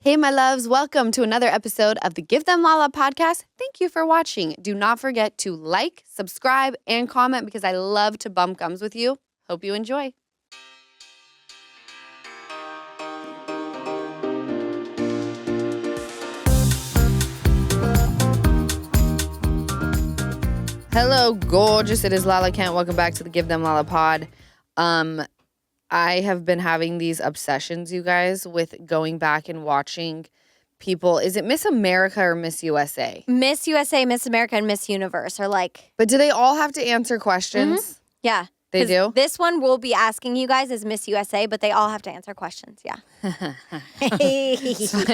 Hey, my loves. Welcome to another episode of the Give Them Lala podcast. Thank you for watching. Do not forget to like, subscribe, and comment because I love to bump gums with you. Hope you enjoy. Hello, gorgeous. It is Lala Kent. Welcome back to the Give Them Lala pod. I have been having these obsessions, you guys, with going back and watching people. Is it Miss America or Miss USA? Miss USA, Miss America, and Miss Universe are like... But do they all have to answer questions? Mm-hmm. Yeah. They do? This one we'll be asking you guys is Miss USA, but they all have to answer questions. Yeah. So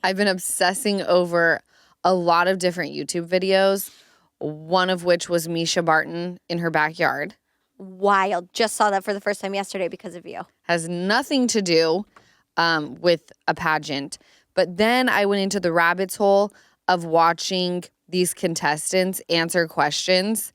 I've been obsessing over a lot of different YouTube videos, one of which was Misha Barton in her backyard. Wild. Just saw that for the first time yesterday because of you. Has nothing to do with a pageant. But then I went into the rabbit's hole of watching these contestants answer questions.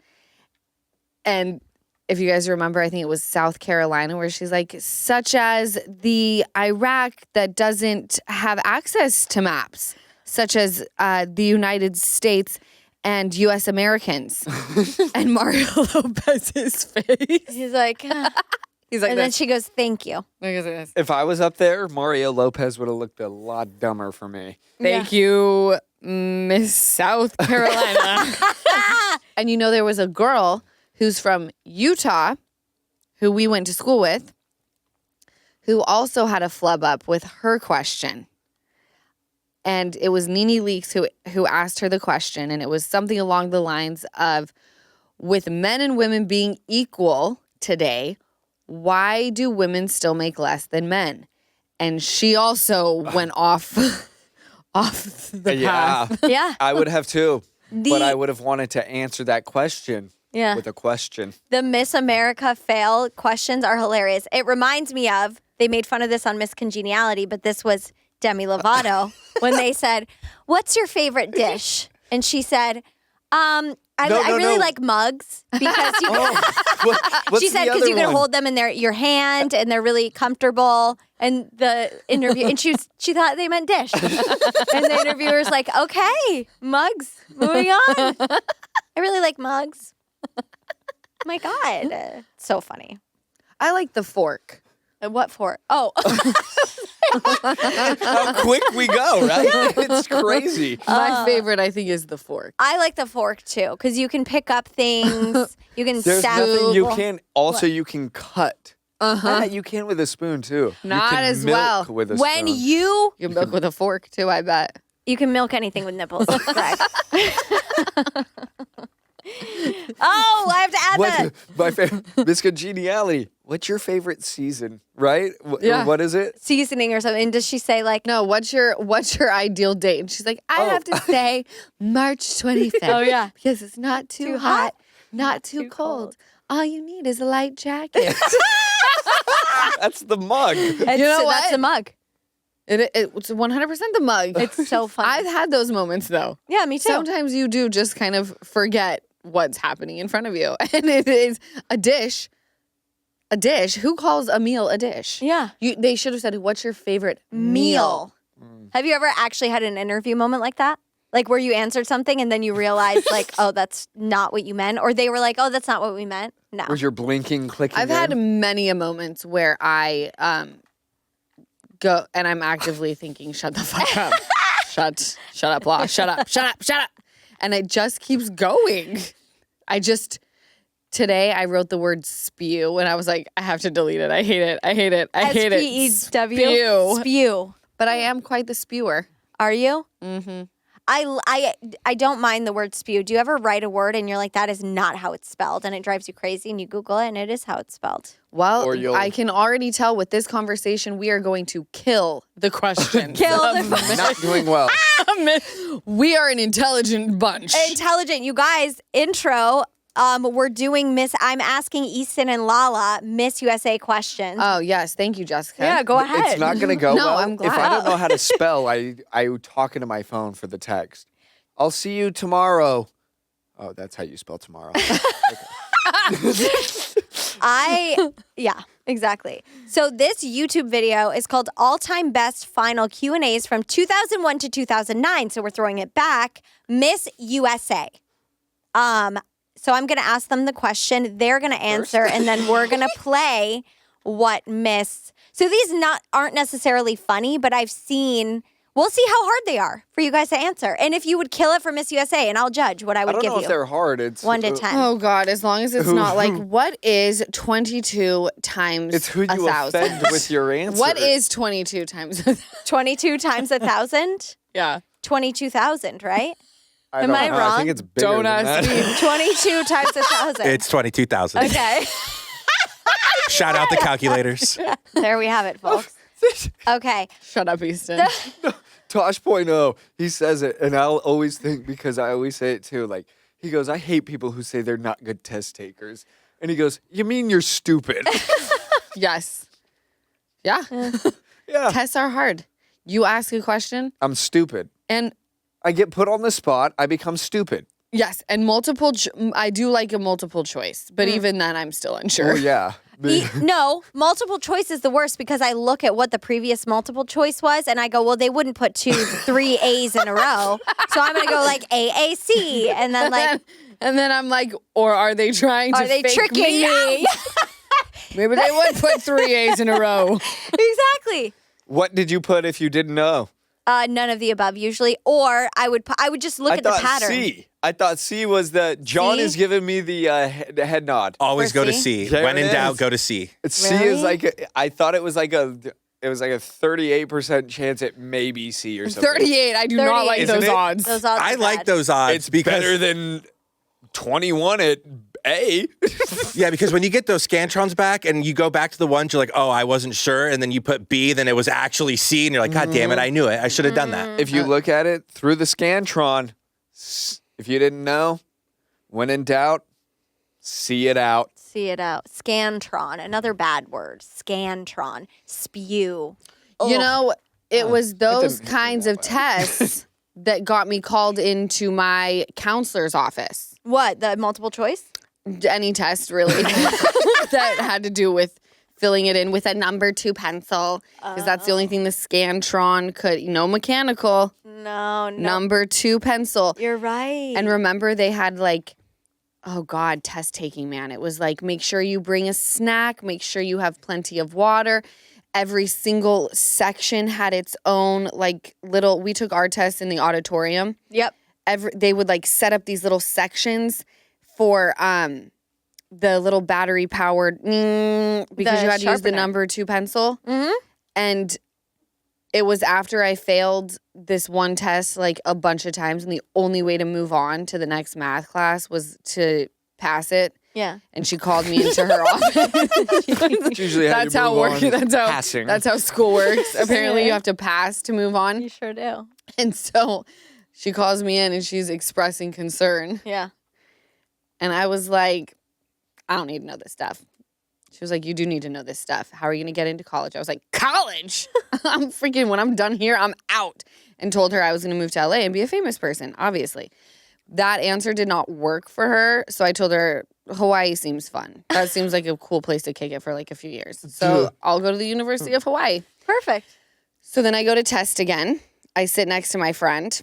And if you guys remember, I think it was South Carolina where she's like, such as the Iraq that doesn't have access to maps, such as the United States and U.S. Americans. And Mario Lopez's face. He's like... He's like, and then she goes, thank you. If I was up there, Mario Lopez would have looked a lot dumber for me. Thank you, Miss South Carolina. And you know, there was a girl who's from Utah who we went to school with who also had a flub up with her question. And it was Nene Leakes who asked her the question. And it was something along the lines of, with men and women being equal today, why do women still make less than men? And she also went off the path. Yeah. I would have too. But I would have wanted to answer that question with a question. The Miss America fail questions are hilarious. It reminds me of, they made fun of this on Miss Congeniality, but this was Demi Lovato when they said, what's your favorite dish? And she said, I really like mugs because you can, she said because you can hold them in your hand and they're really comfortable. And the interview, and she thought they meant dish. And the interviewer's like, okay, mugs, moving on. I really like mugs. My God, so funny. I like the fork. And what for? Oh. How quick we go, right? It's crazy. My favorite, I think, is the fork. I like the fork, too, because you can pick up things. You can There's stab nothing you people. can. Also, you can cut. You can with a spoon, too. Not you can as milk well. With a When spoon. You can milk with a fork, too, I bet. You can milk anything with nipples. Correct. Oh, I have to add that. My favorite, Miss Congeniality. What's your favorite season, right? Yeah. What is it? Seasoning or something. And does she say like, No, what's your ideal date? And she's like, I have to say March 25th. Oh, yeah. Because it's not too hot, not too cold. All you need is a light jacket. That's the mug. You know what? That's a mug. It's 100% the mug. It's so funny. I've had those moments, though. Yeah, me too. Sometimes you do just kind of forget what's happening in front of you. And it is a dish. A dish? Who calls a meal a dish? Yeah. They should have said, what's your favorite Meal. Have you ever actually had an interview moment like that? Like where you answered something and then you realized like, oh, that's not what you meant? Or they were like, oh, that's not what we meant? No. Was your blinking, clicking I've had many a moments where I go and I'm actively thinking, shut the fuck up. Shut up, La. Shut up. And it just keeps going. Today I wrote the word spew and I was like, I have to delete it. I hate it. S-P-E-W. Spew. But I am quite the spewer. Are you? Mm-hmm. I don't mind the word spew. Do you ever write a word and you're like, that is not how it's spelled, and it drives you crazy, and you Google it and it is how it's spelled? Well, I can already tell with this conversation we are going to kill the question. Not doing well. We are an intelligent bunch. Intelligent. You guys, intro. We're doing I'm asking Easton and Lala Miss USA questions. Oh, yes. Thank you, Jessica. Yeah, go ahead. It's not going to go No, well. I'm glad. If I don't know how to spell, I talk into my phone for the text. I'll see you tomorrow. Oh, that's how you spell tomorrow. Okay. Yeah. Exactly. So this YouTube video is called All-Time Best Final Q&As from 2001 to 2009. So we're throwing it back. Miss USA. So I'm going to ask them the question. They're going to answer, and then we're going to play what Miss. So these aren't necessarily funny, but I've seen. We'll see how hard they are for you guys to answer, and if you would kill it for Miss USA, and I'll judge what I would give you. I don't know if they're hard. It's 1 to 10. Oh God! As long as it's not like what is 22 times It's who you 1,000? offend with your answer. What is 22 times? 22 times 1,000. Yeah. 22,000, right? I Am don't I know. wrong? I think it's bigger Don't than ask that. me. 22 times 1,000. It's 22,000. Okay. Shout out the calculators. There we have it, folks. Okay. Shut up, Easton. Tosh.0, he says it, and I'll always think, because I always say it too, like, he goes, I hate people who say they're not good test takers. And he goes, you mean you're stupid? Yes. Yeah. Yeah. Tests are hard. You ask a question, I'm stupid. and I get put on the spot, I become stupid. yes, and I do like a multiple choice, but even then, I'm still unsure. Oh, yeah. No, multiple choice is the worst because I look at what the previous multiple choice was and I go, well, they wouldn't put 3 A's in a row. So I'm going to go like AAC and then like. And then I'm like, or are they trying to Are they fake tricking me? out? Maybe they would put 3 A's in a row. Exactly. What did you put if you didn't know? None of the above usually. Or I would just look at the pattern. C. I thought C was the. John C? is giving me the head nod. Always For go to C? C. There When it in doubt, is. go to C. C is Really? like I thought it was like a 38% chance it may be C or something. 38. I do not like 38. those Isn't it? odds. Those odds I are like bad. those odds It's because better than 21 at A. yeah, because when you get those Scantrons back and you go back to the ones, you're like, oh, I wasn't sure, and then you put B, then it was actually C, and you're like, God damn it, I knew it. I should have done that. If you look at it through the Scantron, if you didn't know, when in doubt, see it out. See it out. Scantron, another bad word. Scantron. Spew. You know, it was those didn't hit me kinds that of tests that got me called into my counselor's office. What? The multiple choice? Any test, really, that had to do with filling it in with a number 2 pencil, because that's the only thing the Scantron could, mechanical, No. number 2 pencil. You're right. And remember, they had like, oh God, test taking, man. It was like, make sure you bring a snack, make sure you have plenty of water. Every single section had its own we took our test in the auditorium. Yep. They would like set up these little sections for the little battery powered because The you had to use the sharpener. number 2 pencil. Mhm. And it was after I failed this one test like a bunch of times, and the only way to move on to the next math class was to pass it. Yeah. And she called me into her office. It's usually how That's you how move on. Passing. That's how school works. Apparently, you have to pass to move on. You sure do. And so she calls me in and she's expressing concern. Yeah. And I was like, I don't need to know this stuff. She was like, you do need to know this stuff. How are you going to get into college? I was like, college? When I'm done here, I'm out. And told her I was going to move to LA and be a famous person, obviously. That answer did not work for her. So I told her, Hawaii seems fun. That seems like a cool place to kick it for like a few years. So I'll go to the University of Hawaii. Perfect. So then I go to test again. I sit next to my friend,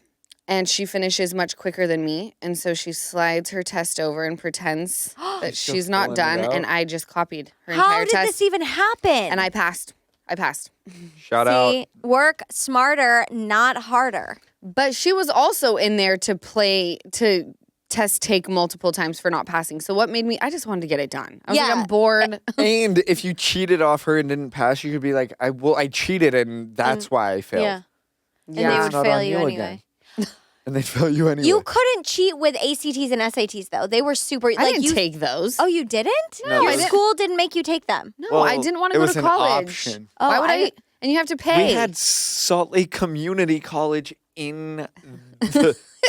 and she finishes much quicker than me. And so she slides her test over and pretends that she's not filling it done. out? And I just copied her How entire did test. this even happen? And I passed. Shout out. See, work smarter, not harder. But she was also in there to test take multiple times for not passing. So what made me, I just wanted to get it done. I was like, Yeah. I'm bored. And if you cheated off her and didn't pass, you could be like, I cheated and that's why I failed. Yeah. And Yeah. they It's would not fail on you you anyway. again. And they'd fail you anyway. You couldn't cheat with ACTs and SATs though. They were super. I didn't take those. Oh, you didn't? No, Your I didn't. school didn't make you take them. No, Well, I didn't want it to go was to an college. option. Oh, Why would I I? didn't- And you have to pay. We had Salt Lake Community College in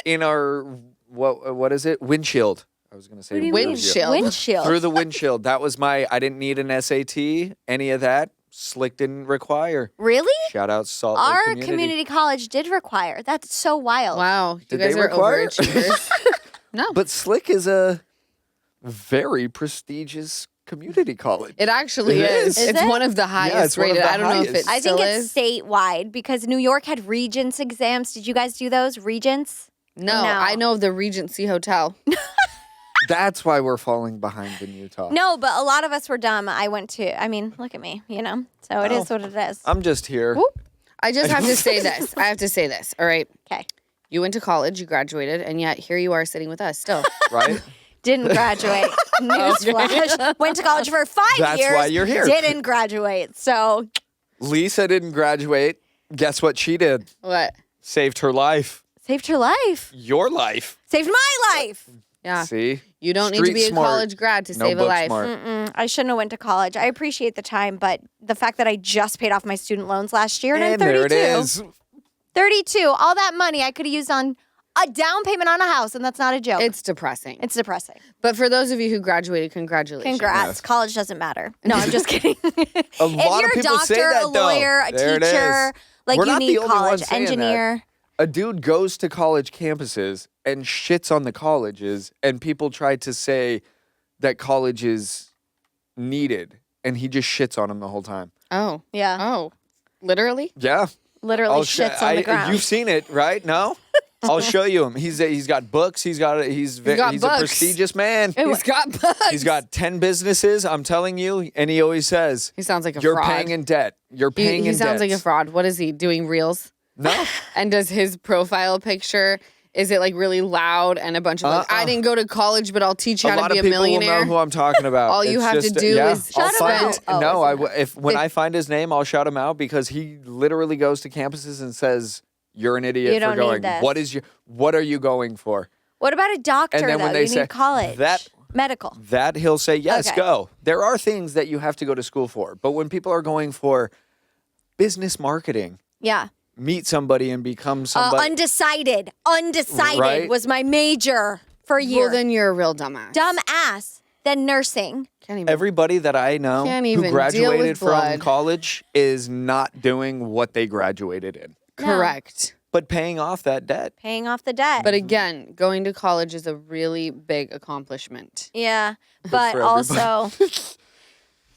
in our what is it? Windshield. I was gonna say What do you mean? Windshield. Windshield. Through the windshield. That was I didn't need an SAT, any of that. Slick didn't require. Really? Shout out Salt Our Lake community college did require. That's so wild. Wow, you Did guys they are require? overachievers. No. But Slick is a very prestigious community college. It actually It is. is. It's it? one of the highest it's one of rated. the I don't know if highest. it I still think is. it's statewide because New York had Regents exams. Did you guys do those? Regents? No, No. I know of the Regency Hotel. That's why we're falling behind in Utah. No, but a lot of us were dumb. I mean, look at me, you know? So it is what it is. I'm just here. I just have to say this. I have to say this. All right. Okay. You went to college, you graduated, and yet here you are sitting with us still. Right? Didn't graduate. Newsflash. Went to college for 5 That's years. why you're here. Didn't graduate. So Lisa didn't graduate. Guess what she did? What? Saved her life. saved her life. Your life. Saved my life. Yeah. See? You don't need Street to be smart. a college grad to No save a book life. smart. I shouldn't have went to college. I appreciate the time, but the fact that I just paid off my student loans last year and I'm And 32. there it is. 32. All that money I could have used on a down payment on a house, and that's not a joke. It's depressing. It's depressing. But for those of you who graduated, congratulations. Congrats. Yes. College doesn't matter. No, I'm just kidding. A If lot you're of a people say doctor, that, a lawyer, a though. There it teacher, is. like We're you not the need only college, ones saying that. engineer. A dude goes to college campuses and shits on the colleges, and people try to say that college is needed, and he just shits on them the whole time. Oh. Yeah. Oh. Literally? Yeah. Literally I'll shits on the ground. You've seen it, right? No? I'll show you him. He's got books. He's got a books. prestigious man. He's got bugs. He's got 10 businesses, I'm telling you, and he always says, He sounds like a you're fraud. paying in debt. You're paying He in debt. sounds like a fraud. What is he doing? Reels? No. And does his profile picture, is it like really loud and a bunch of like, I didn't go to college, but I'll teach you A how lot to be of a people will millionaire? know who I'm talking about. All you It's have to just, do yeah, is I'll Shout him find out. it. Oh, No, it's when I find his name, I'll shout him out because he literally goes to campuses and says, "You're an idiot You for don't need going. this. What are you going for?" What about a doctor, And then though? when they You say need college. Medical. That he'll say, "Yes, Okay. go." There are things that you have to go to school for, but when people are going for business marketing, Yeah. meet somebody and become somebody. Undecided. Undecided Right? was my major for a year. Well, then you're a real dumbass. Dumb ass. Then nursing. Can't even. Everybody that I know Can't who even deal graduated with from blood. college is not doing what they graduated in, Correct. but paying off that debt. Paying off the debt. But again, going to college is a really big accomplishment. yeah. But For also,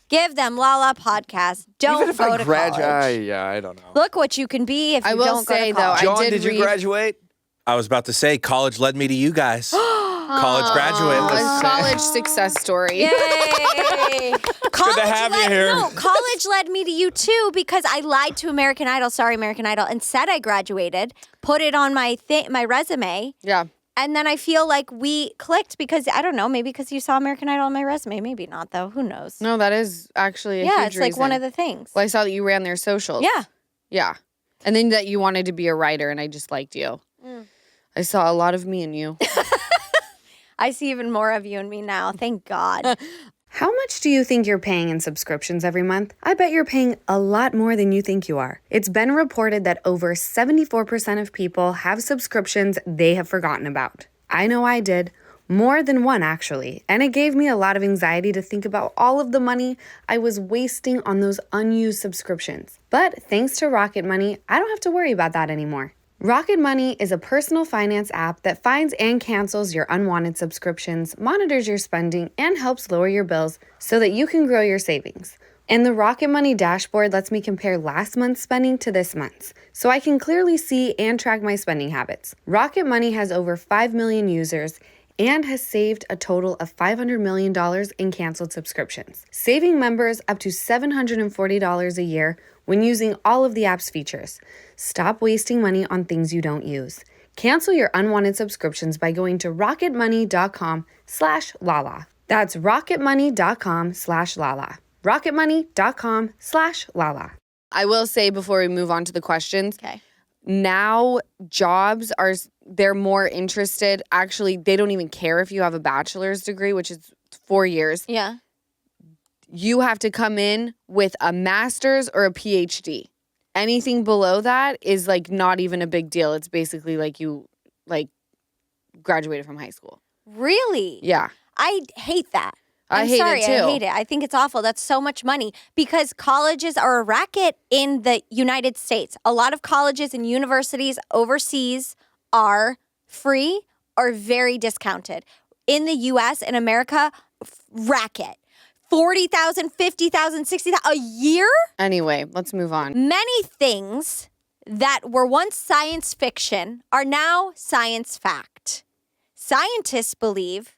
give them Lala podcast. Don't Even if go I to graduate, college. I don't know. Look what you can be if you I will don't say, go to though, college. I John, did did you read- graduate? I was about to say, college led me to you guys. College graduate. A Let's say. college success story. Yay! College have you led, here. No, college led me to you too because I lied to American Idol. Sorry, American Idol, and said I graduated. Put it on my my resume, Yeah. and then I feel like we clicked because I don't know, maybe because you saw American Idol on my resume, maybe not though. Who knows? No, that is actually a yeah, huge it's like one reason. of the things. Well, I saw that you ran their socials. Yeah. Yeah. And then that you wanted to be a writer, and I just liked you. I saw a lot of me in you. I see even more of you and me now. Thank God. How much do you think you're paying in subscriptions every month? I bet you're paying a lot more than you think you are. It's been reported that over 74% of people have subscriptions they have forgotten about. I know I did. More than one, actually. And it gave me a lot of anxiety to think about all of the money I was wasting on those unused subscriptions. But thanks to Rocket Money, I don't have to worry about that anymore. Rocket Money is a personal finance app that finds and cancels your unwanted subscriptions, monitors your spending, and helps lower your bills so that you can grow your savings. And the Rocket Money dashboard lets me compare last month's spending to this month's, so I can clearly see and track my spending habits. Rocket Money has over 5 million users and has saved a total of $500 million in canceled subscriptions, saving members up to $740 a year when using all of the app's features. Stop wasting money on things you don't use. Cancel your unwanted subscriptions by going to rocketmoney.com/lala. That's rocketmoney.com/lala. rocketmoney.com/lala. I will say before we move on to the questions, Okay. now jobs they're more interested. Actually, they don't even care if you have a bachelor's degree, which is 4 years. Yeah. You have to come in with a master's or a PhD. Anything below that is like not even a big deal. It's basically like you like graduated from high school. Really? Yeah. I hate that. I I'm hate it sorry, too. I hate it. I think it's awful. That's so much money because colleges are a racket in the United States. A lot of colleges and universities overseas are free or very discounted. In the U.S. and America, racket. 40,000, 50,000, 60,000 a year? Anyway, let's move on. Many things that were once science fiction are now science fact. Scientists believe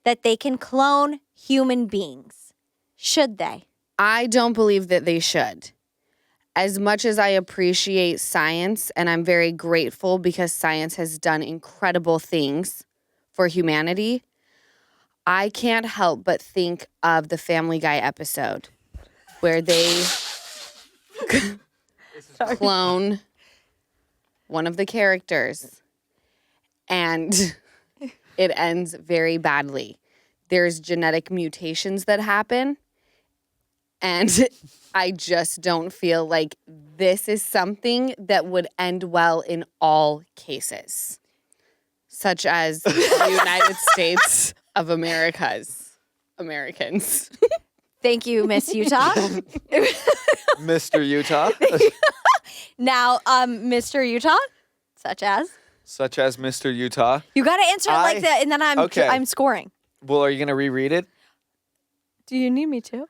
that they can clone human beings. Should they? I don't believe that they should. As much as I appreciate science, and I'm very grateful because science has done incredible things for humanity, I can't help but think of the Family Guy episode where they clone one of the characters and it ends very badly. There's genetic mutations that happen. And I just don't feel like this is something that would end well in all cases, such as the United States of Americans. Thank you, Miss Utah. Mr. Utah, Now, Mr. Utah, such as? such as Mr. Utah. You got to answer it like that, and then I'm scoring. Well, are you going to reread it? Do you need me to?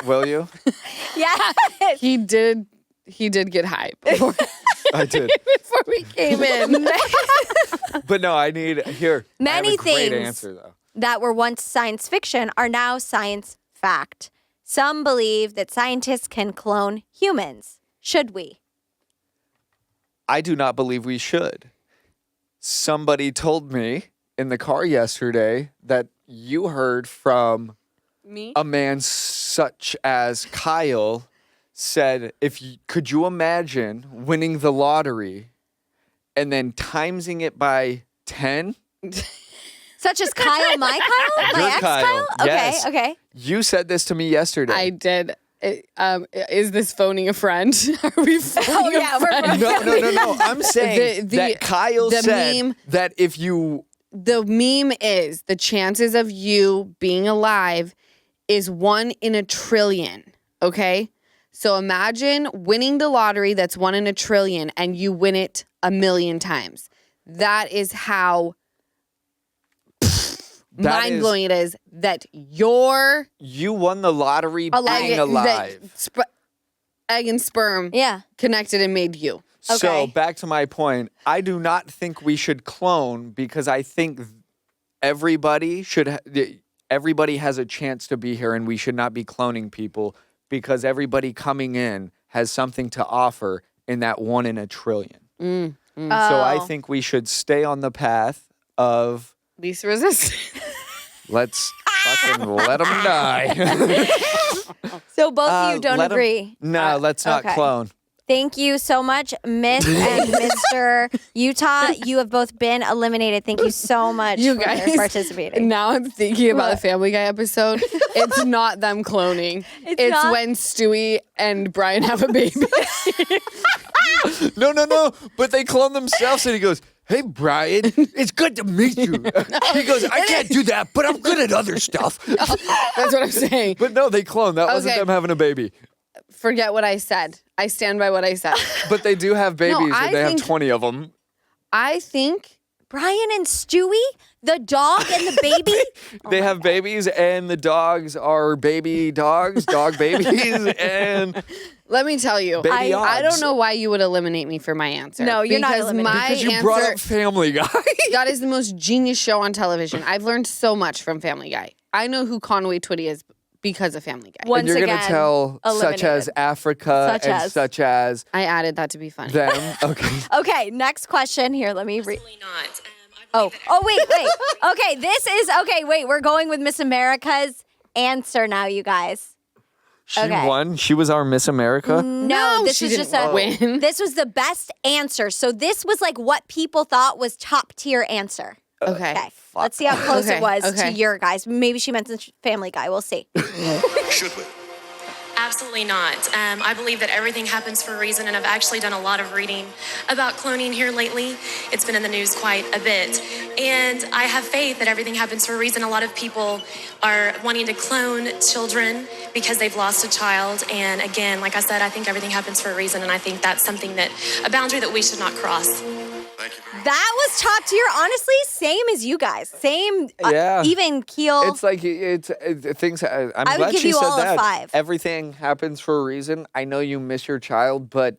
Will you? Yes. He did get hype before I did. we came in. But no, I need here. I Many have a great things answer though. that were once science fiction are now science fact. Some believe that scientists can clone humans. Should we? I do not believe we should. Somebody told me in the car yesterday that you heard from Me? a man such as Kyle said, could you imagine winning the lottery and then timesing it by 10? Such as Kyle, my Kyle? My Your ex Kyle, Kyle? Okay, yes. okay. You said this to me yesterday. I did. Is this phoning a friend? Are we phoning yeah, a we're friend? No. I'm saying that Kyle the said meme- that if you... The meme is the chances of you being alive is 1 in a trillion, okay? So imagine winning the lottery that's 1 in a trillion and you win it 1,000,000 times. That is how mind-blowing it is that you're You won the lottery being that alive. egg and sperm Yeah. connected and made you. So Okay. back to my point, I do not think we should clone because I think everybody has a chance to be here and we should not be cloning people because everybody coming in has something to offer in that 1 in a trillion. So I Oh. think we should stay on the path of Least resistance. let's fucking let them die. So both of you don't let 'em- agree. No, let's not okay. clone. Thank you so much, Miss and Mr. Utah. You have both been eliminated. Thank you so much You for guys, participating. now I'm thinking about the Family Guy episode. It's not them cloning. It's not? when Stewie and Brian have a baby. No. But they clone themselves and he goes, "Hey, Brian, it's good to meet you." He goes, "I can't do that, but I'm good at other stuff." That's what I'm saying. But no, they clone. That wasn't Okay. them having a baby. Forget what I said. I stand by what I said. But they do have babies I and they have think- 20 of them. I think Brian and Stewie, the dog and the baby. They have babies and the dogs are baby dogs, dog babies, and let me tell you, Baby I odds. don't know why you would eliminate me for my answer. No, you're not because eliminated. my because you answer, brought up Family Guy. that is the most genius show on television. I've learned so much from Family Guy. I know who Conway Twitty is because of Family Guy. Once And you're again, gonna tell such as eliminated. Africa Such and as. such as I added that to be funny. them. Okay. Okay, next question. Here, let me read. Absolutely not. Wait. Okay, wait. We're going with Miss America's answer now, you guys. She Okay. won. She was our Miss America. No, this she was just didn't a win. This was the best answer. So this was like what people thought was top tier answer. Okay. Okay, let's see how close Okay, it was okay. to your guys. Maybe she meant Family Guy. We'll see. Should we? Absolutely not. I believe that everything happens for a reason, and I've actually done a lot of reading about cloning here lately. It's been in the news quite a bit. And I have faith that everything happens for a reason. A lot of people are wanting to clone children because they've lost a child. And again, like I said, I think everything happens for a reason, and I think that's something a boundary that we should not cross. That was top tier. Honestly, same as you guys. Same, Yeah. even keel. It's like things. I'm I would glad give she you said all a that. 5. Everything happens for a reason. I know you miss your child, but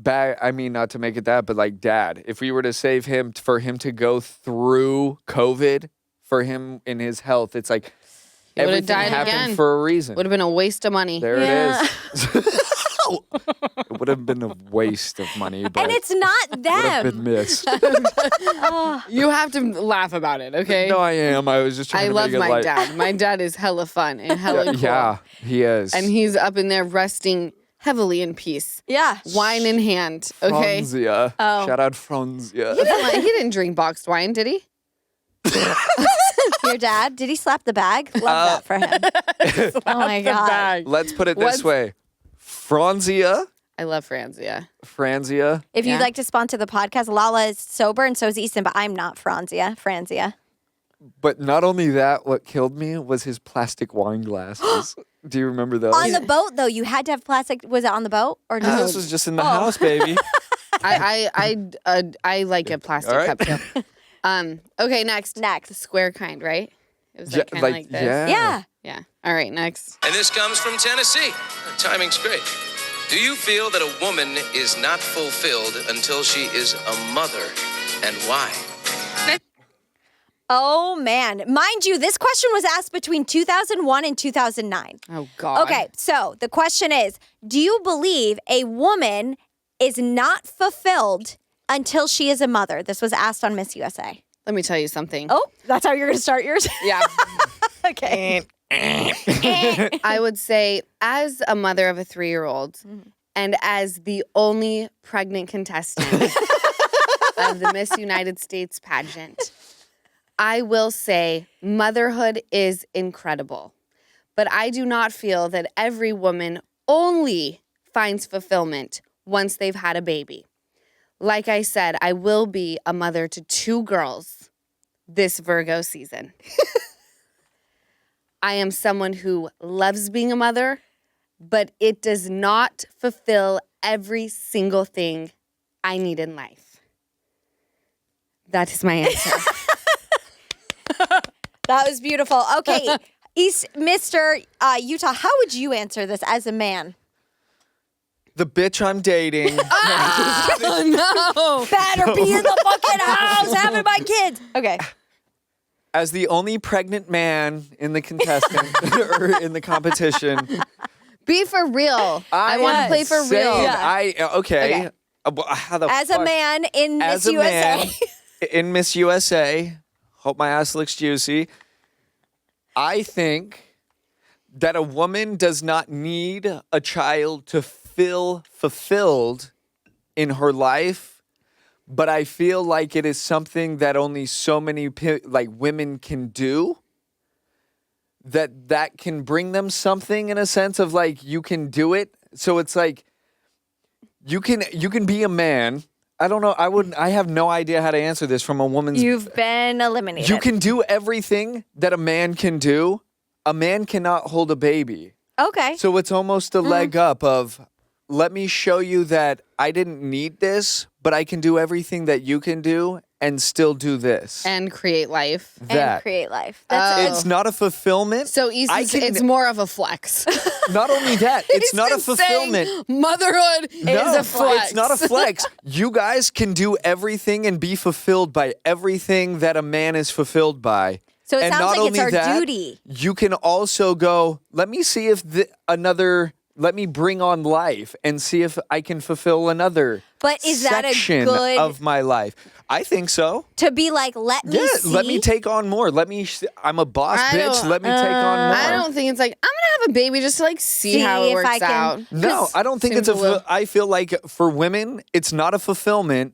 I mean, not to make it that, but like dad, if we were to save him, for him to go through COVID, for him in his health, it's like He would've everything died happened again. for a reason. Would have been a waste of money. There Yeah. it is. It would have been a waste of money, but and it's not would have them. been missed. You have to laugh about it, okay? No, I am. I was just trying I to love make it my light. dad. My dad is hella fun and hella cool. Yeah, he is. And he's up in there resting heavily in peace. Yeah. Wine in hand, okay? Franzia. Oh. Shout out Franzia. He didn't drink boxed wine, did he? Your dad, did he slap the bag? Love that for him. Oh my The God. bag. Let's put it What's- this way. Franzia. I love Franzia. Franzia. If Yeah. you'd like to sponsor the podcast, Lala is sober and so is Easton, but I'm not Franzia. But not only that, what killed me was his plastic wine glasses. Do you remember those? On the boat, though, you had to have plastic. Was it on the boat or No, just? this was just in the house, baby. I like a plastic All right. cup too. Okay, next. Next. The square kind, right? It was Yeah, like kind of like this. Yeah. Yeah. All right, next. And this comes from Tennessee. Timing's great. Do you feel that a woman is not fulfilled until she is a mother, and why? Oh man, mind you, this question was asked between 2001 and 2009. Oh God. Okay, so the question is, do you believe a woman is not fulfilled until she is a mother? This was asked on Miss USA. Let me tell you something. Oh, that's how you're going to start yours? Yeah. Okay. I would say, as a mother of a 3-year-old and as the only pregnant contestant of the Miss United States pageant, I will say motherhood is incredible. But I do not feel that every woman only finds fulfillment once they've had a baby. Like I said, I will be a mother to 2 girls this Virgo season. I am someone who loves being a mother, but it does not fulfill every single thing I need in life. That is my answer. That was beautiful. Okay, Mr. Utah, how would you answer this as a man? The bitch I'm dating. Oh, Better be in the fucking house having my kids. Okay. As the only pregnant man in the contestant or in the competition, be for real. I want to play for saying real. Yeah. Okay. How the As a fuck? man in As Miss a USA. man in Miss USA, hope my ass looks juicy. I think that a woman does not need a child to feel fulfilled in her life, but I feel like it is something that only so many women can do. That can bring them something in a sense of like you can do it. So it's like you can be a man. I don't know. I have no idea how to answer this from a woman's. You've been eliminated. You can do everything that a man can do. A man cannot hold a baby. Okay. So it's almost a leg up of, let me show you that I didn't need this, but I can do everything that you can do and still do this. And create life. And create life. That's It's not a fulfillment. So it's more of a flex. Not only that, it's He's not a been saying fulfillment. Motherhood is a flex. It's not a flex. You guys can do everything and be fulfilled by everything that a man is fulfilled by. So it And sounds not like it's only our that, duty. You can also go, let me see if let me bring on life and see if I can fulfill another But is that a section good- of my life. I think so. To be like, let me see. Let me take on more. I'm a boss, I bitch. don't- Let me take on more. I don't think it's like, I'm going to have a baby just to like see how See it if I works can- out. No, I don't think it's Simple. I feel like for women, it's not a fulfillment.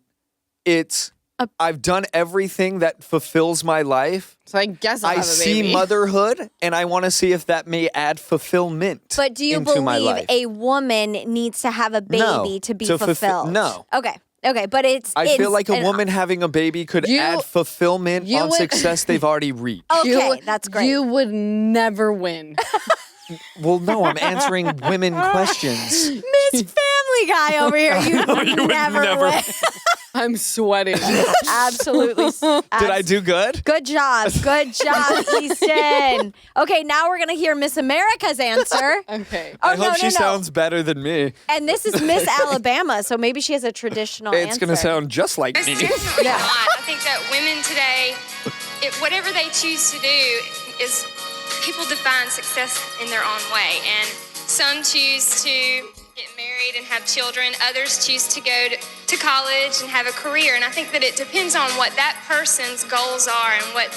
It's I've done everything that fulfills my life. So I guess I'll I have a baby. see motherhood, and I want to see if that may add fulfillment. But do you into my believe life. a woman needs to have a baby No, to be to fulfill- fulfilled? no. Okay. Okay, but I feel like a woman having a baby could You- add fulfillment you on would- success they've already reached. Okay, that's great. You would never win. Well, no, I'm answering women questions. Miss Family Guy over here. You never win. I'm sweating. Absolutely. Did I do good? Good job. Good job, Easton. Okay, now we're going to hear Miss America's answer. Okay. Oh, I hope she sounds better than me. And this is Miss Alabama, so maybe she has a traditional answer. It's going to sound just like It's me. definitely not. I think that women today, whatever they choose to do, is people define success in their own way. And some choose to get married and have children. Others choose to go to college and have a career. And I think that it depends on what that person's goals are and what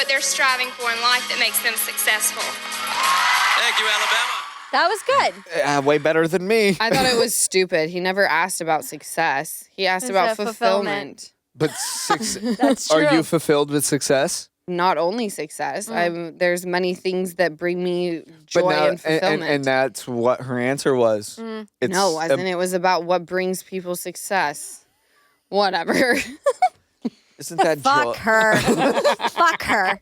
they're striving for in life that makes them successful. Thank you, Alabama. That was good. Way better than me. I thought it was stupid. He never asked about success. He asked It's about a fulfillment. But That's true. are you fulfilled with success? Not only success. There's many things that bring me joy and fulfillment. and that's what her answer was. It's, No, it wasn't. It was about what brings people success. Whatever. Isn't that Fuck joy? her. Fuck her.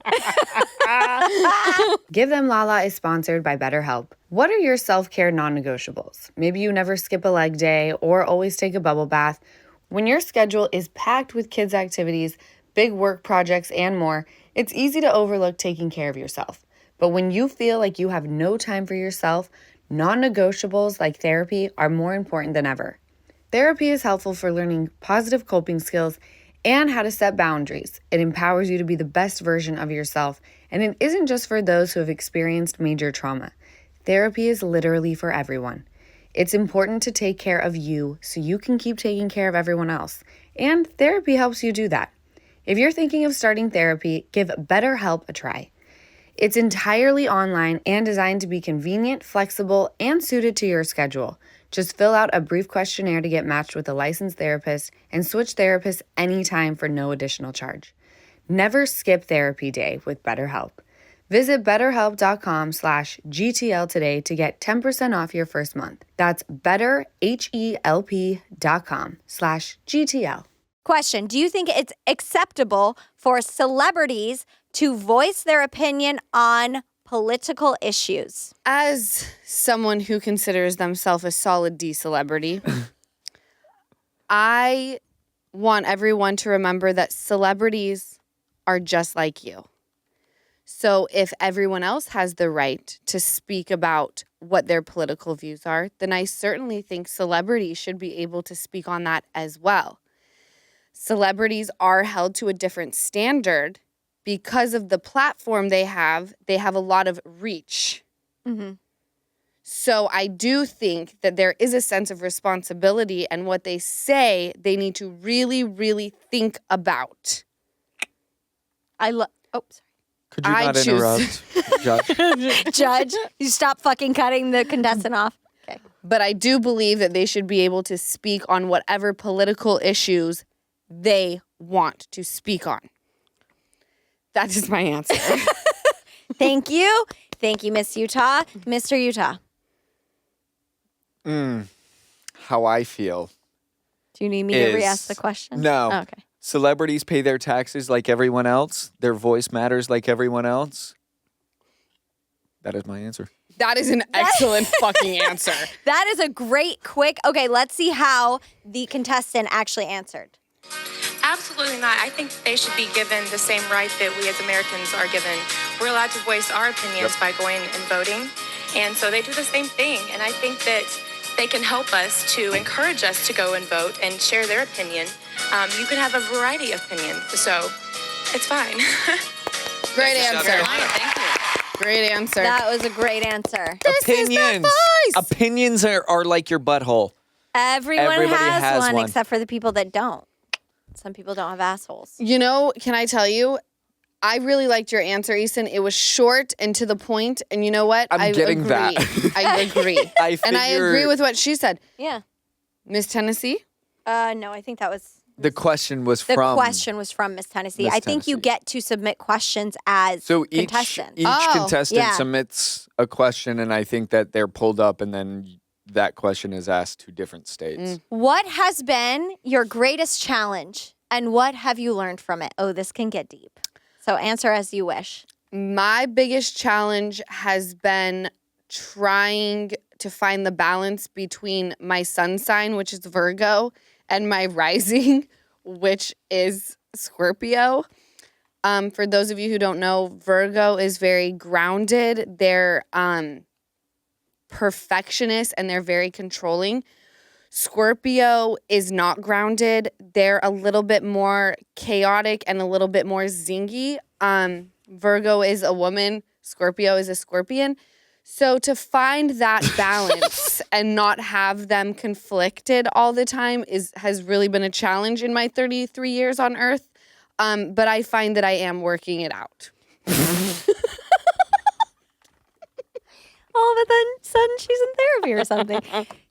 Give Them Lala is sponsored by BetterHelp. What are your self-care non-negotiables? Maybe you never skip a leg day or always take a bubble bath. When your schedule is packed with kids' activities, big work projects, and more, it's easy to overlook taking care of yourself. But when you feel like you have no time for yourself, non-negotiables like therapy are more important than ever. Therapy is helpful for learning positive coping skills and how to set boundaries. It empowers you to be the best version of yourself, and it isn't just for those who have experienced major trauma. Therapy is literally for everyone. It's important to take care of you so you can keep taking care of everyone else, and therapy helps you do that. If you're thinking of starting therapy, give BetterHelp a try. It's entirely online and designed to be convenient, flexible, and suited to your schedule. Just fill out a brief questionnaire to get matched with a licensed therapist and switch therapists anytime for no additional charge. Never skip therapy day with BetterHelp. Visit BetterHelp.com/GTL today to get 10% off your first month. That's BetterHelp.com/GTL. Question: do you think it's acceptable for celebrities to voice their opinion on political issues? As someone who considers themselves a solid D celebrity, I want everyone to remember that celebrities are just like you. So if everyone else has the right to speak about what their political views are, then I certainly think celebrities should be able to speak on that as well. Celebrities are held to a different standard because of the platform they have a lot of reach. Mm-hmm. So I do think that there is a sense of responsibility, and what they say, they need to really, really think about. Oh, sorry. Could you I not choose- interrupt, Judge? Judge, you stop fucking cutting the contestant off. Okay. But I do believe that they should be able to speak on whatever political issues they want to speak on. That is my answer. Thank you. Thank you, Miss Utah. Mr. Utah. How I feel. Do you need me to Is- re-ask the question? No. Oh, okay. Celebrities pay their taxes like everyone else. Their voice matters like everyone else. That is my answer. That is an excellent fucking answer. That is a great, quick. Okay, let's see how the contestant actually answered. Absolutely not. I think they should be given the same right that we as Americans are given. We're allowed to voice our opinions by going and voting. And so they do the same thing. And I think that they can help us to encourage us to go and vote and share their opinion. You can have a variety of opinions. So it's fine. Great South answer. Carolina. Thank you. Great answer. That was a great answer. Opinions. Opinions are like your butthole. Everyone Everybody has has one one. except for the people that don't. Some people don't have assholes. You know, can I tell you? I really liked your answer, Easton. It was short and to the point, and you know what? I'm getting agree. that. I agree. And I figure agree with what she said. Yeah. Miss Tennessee? No, I think that was the question was the from. question was from Miss Tennessee. Miss I think you Tennessee. get to submit questions as So each contestants. Oh, contestant yeah. submits a question, and I think that they're pulled up, and then that question is asked to different states. What has been your greatest challenge, and what have you learned from it? Oh, this can get deep. So answer as you wish. My biggest challenge has been trying to find the balance between my sun sign, which is Virgo, and my rising, which is Scorpio. For those of you who don't know, Virgo is very grounded. They're perfectionist and they're very controlling. Scorpio is not grounded. They're a little bit more chaotic and a little bit more zingy. Virgo is a woman. Scorpio is a scorpion. So to find that balance and not have them conflicted all the time has really been a challenge in my 33 years on Earth. But I find that I am working it out. All of a sudden she's in therapy or something.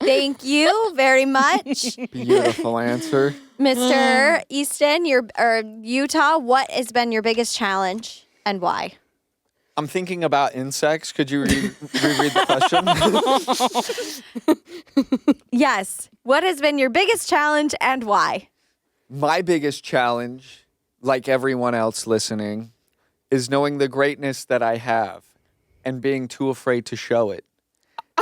Thank you very much. Beautiful answer. Mr. Easton, Utah, what has been your biggest challenge and why? I'm thinking about insects. Could you reread the question? Yes. What has been your biggest challenge and why? My biggest challenge, like everyone else listening, is knowing the greatness that I have and being too afraid to show it.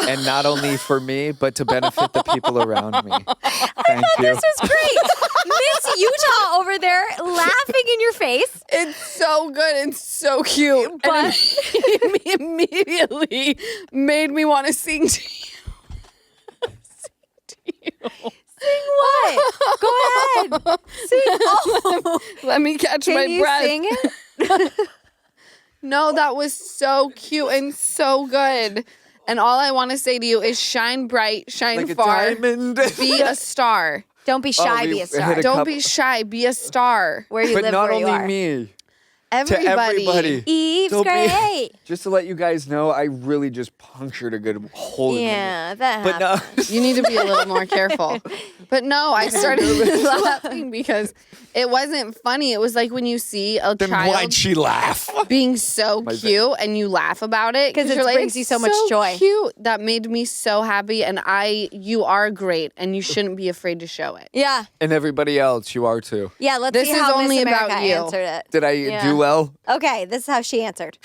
And not only for me, but to benefit the people around me. Thank you. This was great. Miss Utah over there laughing in your face. It's so good and so cute. But It immediately made me want to sing to you. sing what? Go ahead. Sing. Oh. Let me catch Can my you breath. sing it? No, that was so cute and so good. And all I want to say to you is shine bright, shine Like a far, diamond. be a star. Don't be shy, we be a hit star. a Don't couple- be shy, be a star. Where you But live, not where you only are. me. Everybody. To everybody. Eve's Don't be- great. Just to let you guys know, I really just punctured a good hole in the Yeah, that But happens. no. You need to be a little more careful. But no, I started laughing because it wasn't funny. It was like when you see a Then child why'd she laugh? being so My cute and you laugh about it 'Cause it you're like, brings you "It's so much joy." Cute. That made me so happy, and you are great, and you shouldn't be afraid to show it. Yeah. And everybody else, you are too. Yeah, let's This see is how only Miss about America you. answered it. Did I Yeah. do well? Okay, this is how she answered.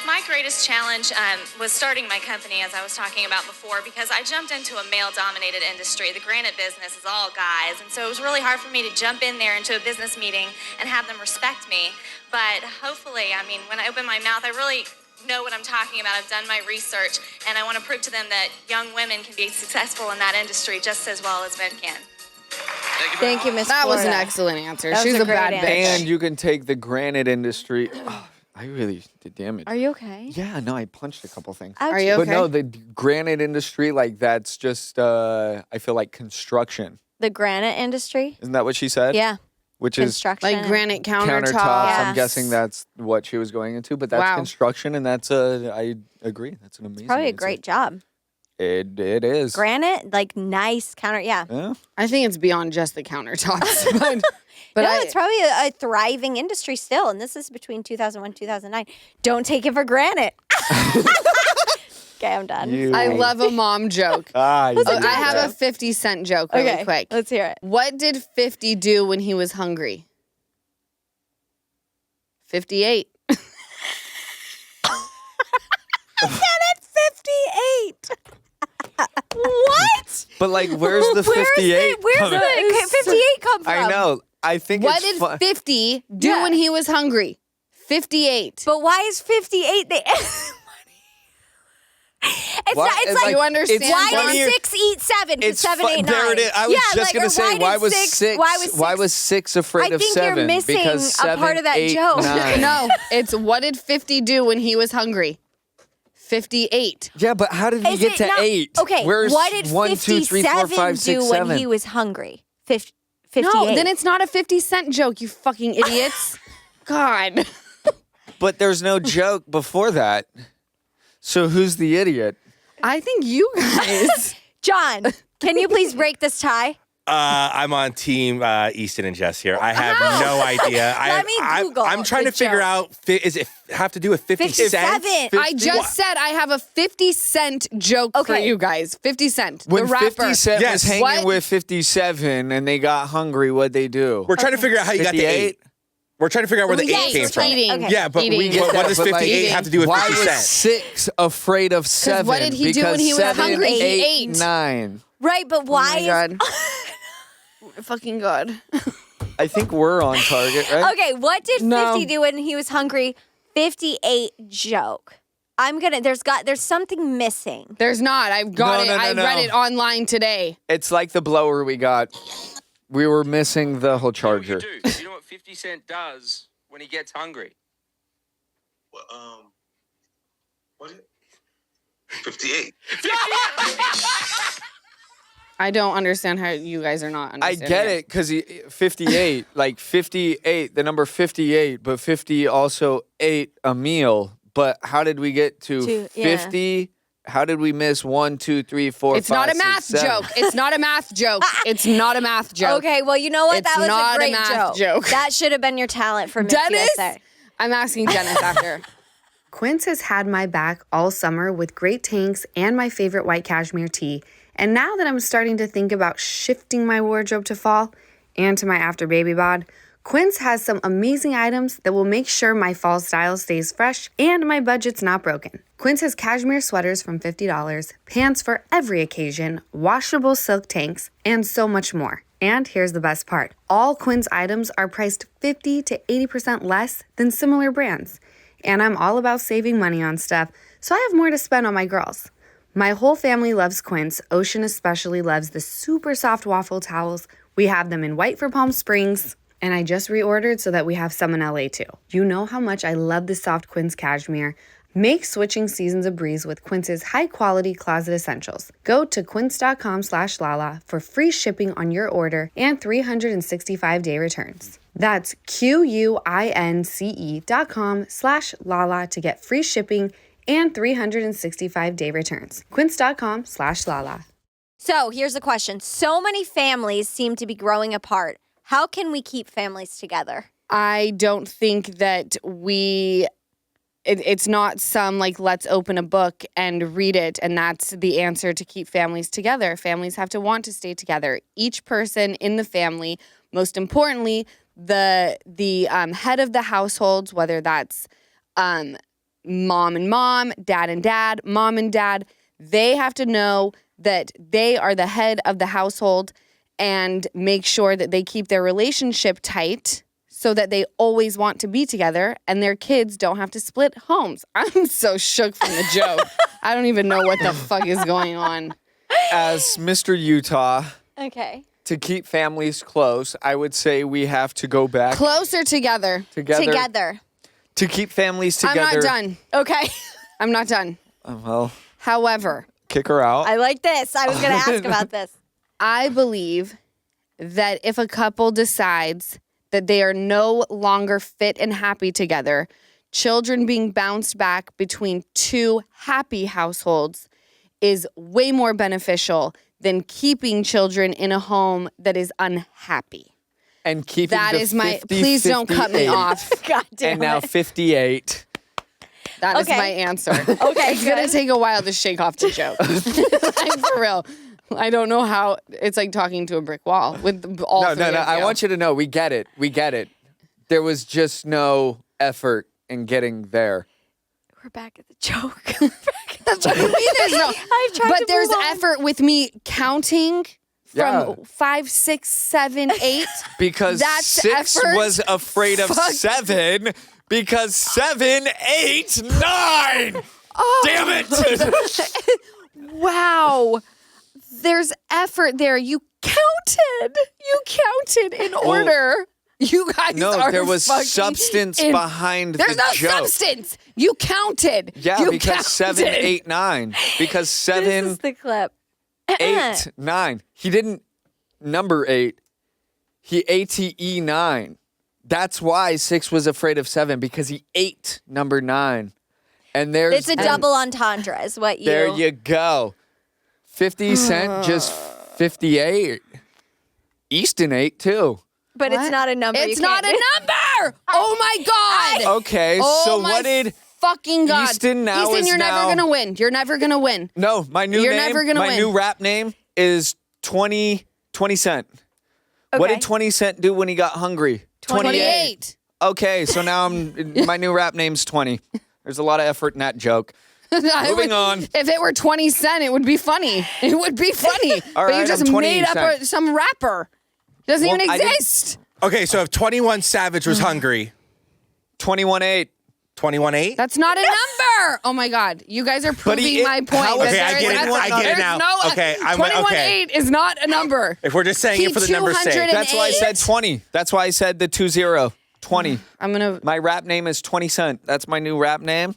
My greatest challenge was starting my company, as I was talking about before, because I jumped into a male-dominated industry. The granite business is all guys, and so it was really hard for me to jump in there into a business meeting and have them respect me. But hopefully, I mean, when I open my mouth, I really know what I'm talking about. I've done my research, and I want to prove to them that young women can be successful in that industry just as well as men can. Thank you, Miss That was an Florida. excellent answer. That was She's a a great bad answer. bitch. And you can take the granite industry. Oh, I really did damage. Are you okay? Yeah, no, I punched a couple things. Ouch. Are you But okay? no, the granite industry, like that's just, I feel like construction. The granite industry? Isn't that what she said? Yeah. Which is Construction. Like granite countertops. countertops. I'm guessing that's what she was going into, but that's Wow. construction, and that's I agree. That's an amazing. Probably a answer. great job. It is. Granite, like nice counter. Yeah. Yeah. I think it's beyond just the countertops, but No, I, it's probably a thriving industry still, and this is between 2001 2009. Don't take it for granted. Okay, I'm done. You- I love a mom joke. Ah, you Oh, did I have that. a 50 cent joke really Okay, quick. let's hear it. What did 50 do when he was hungry? 58. 58. What? But like, where's the 58? Where's coming? the 58 come from? I know. I think What it's did fun. 50 do Yeah. when he was hungry? 58. But why is 58 the It's What? not, it's It's like, like- you understand? it's why funnier- did 6 eat 7? It's 7, fun- 8, 9. There it is. I was Yeah, just like, gonna or say, why did was six? six? Why was 6? Afraid I of think you're 7? missing Because a part 7, of that 8, joke. 9. No, it's what did 50 do when he was hungry? 58. Yeah, but how did he Is get it to not- 8? Okay, Where's what did 1, 2, 3, 4, 57 5, 6, do 7? when he was hungry? 58. No, then it's not a 50 cent joke, you fucking idiots. God. But there's no joke before that. So who's the idiot? I think you guys. John, can you please break this tie? I'm on team Easton and Jess here. I have no idea. Let me Google I'm trying the to figure joke. out. Is it have to do with 50 cents? 57. I just said I have a 50 cent joke for Okay. you guys. 50 Cent, When the rapper. 50 Cent Yes. was hanging What? with 57 and they got hungry, what'd they do? We're trying to figure out how you got the 58? 8. We're trying to figure out where the Yeah, 8 came it's from. eating. Okay. Yeah, but Eating. get what that, does but, like, 58 have to do with Why 50 was cents? 6 afraid of 7? what did he do when Because he was 7, hungry? He 8, ate. 9. Right, but why Oh my God. Fucking God. I think we're on target, right? Okay, what did 50 do when he was hungry? 58 joke. There's something missing. There's not. I've got No, it. no, I no. read it online today. It's like the blower we got. We were missing the whole charger. You know what 50 Cent does when he gets hungry? Well, what? 58. I don't understand how you guys are not I understanding. get it because 58, like 58, the number 58, but 50 also ate a meal. But how did we get to 50? How did we miss 1, 2, 3, 4, It's 5, not a 6, math 7? joke. It's not a math joke. It's not a math joke. Okay, well, you know what? It's That was not a great math joke. That should have been your talent for Miss Dennis? USA. I'm asking Dennis after. Quince has had my back all summer with great tanks and my favorite white cashmere tee. And now that I'm starting to think about shifting my wardrobe to fall and to my after baby bod, Quince has some amazing items that will make sure my fall style stays fresh and my budget's not broken. Quince has cashmere sweaters from $50, pants for every occasion, washable silk tanks, and so much more. And here's the best part. All Quince items are priced 50 to 80% less than similar brands. And I'm all about saving money on stuff, so I have more to spend on my girls. My whole family loves Quince. Ocean especially loves the super soft waffle towels. We have them in white for Palm Springs. And I just reordered so that we have some in LA too. You know how much I love the soft Quince cashmere. Make switching seasons a breeze with Quince's high-quality closet essentials. Go to quince.com/Lala for free shipping on your order and 365-day returns. That's QUINCE.com/Lala to get free shipping and 365-day returns. Quince.com/Lala. So here's the question. So many families seem to be growing apart. How can we keep families together? I don't think that it's not some like, let's open a book and read it, and that's the answer to keep families together. Families have to want to stay together. Each person in the family, most importantly, the head of the households, whether that's mom and mom, dad and dad, mom and dad, they have to know that they are the head of the household and make sure that they keep their relationship tight so that they always want to be together and their kids don't have to split homes. I'm so shook from the joke. I don't even know what the fuck is going on. As Mr. Utah, Okay. to keep families close, I would say we have to go back Closer together. Together. to keep families together. I'm not done. Okay. I'm not done. Well, However, kick her out. I like this. I was going to ask about this. I believe that if a couple decides that they are no longer fit and happy together, children being bounced back between two happy households is way more beneficial than keeping children in a home that is unhappy. And keeping That the is my. 50, Please don't cut me 58, off. God damn And now it. 58. That is Okay. my answer. Okay, It's going to good. take a while to shake off the joke. Like, for real. I don't know how. It's like talking to a brick wall with all No, three no, no. of I you. want you to know we get it. We get it. There was just no effort in getting there. We're back at the joke. There's no, I've tried but to there's move on. effort with me counting Yeah. from 5, 6, 7, 8. Because That's 6 effort. was afraid of Fuck. 7. Because 7, 8, 9. Oh. Damn it. Wow. There's effort there. You counted. You counted in order. You guys No, are there was fucking substance in- behind There's the no joke. substance. You counted. Yeah, You because counted. 7, 8, 9. Because This 7, is the clip. 8, 9. He didn't number 8. He ATE 9. That's why 6 was afraid of 7, because he ate number 9. And there's It's a double entendre is what you... There you go. 50 Cent just 58. Easton 8 too. But it's not a number. It's you not can't a number. Oh my God. Okay, Oh so my what did fucking God. Easton now Easton, is you're never now- gonna win. You're never gonna win. No, my new You're name, never gonna my win. new rap name is 20 Cent. What Okay. did 20 Cent do when he got hungry? 28. Okay, so now my new rap name's 20. There's a lot of effort in that joke. Moving on. If it were 20 Cent, it would be funny. It would be funny. All But you right, just I'm 20 made up Cent. some rapper. Doesn't Well, even I didn't- exist. Okay, so if 21 Savage was hungry, 21.8. 21.8? That's not a number. Oh my God. You guys are proving my point. Okay, I get it. I get it now. Okay, 21.8 is not a number. If we're just saying it for the number's sake. That's why I said 20. That's why I said the 20. 20. My rap name is 20 Cent. That's my new rap name.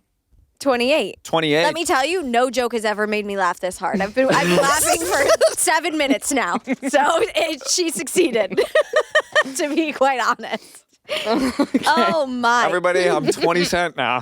28. 28. Let me tell you, no joke has ever made me laugh this hard. I've been laughing for 7 minutes now. So she succeeded, to be quite honest. Okay. Oh my. Everybody, I'm 20 Cent now.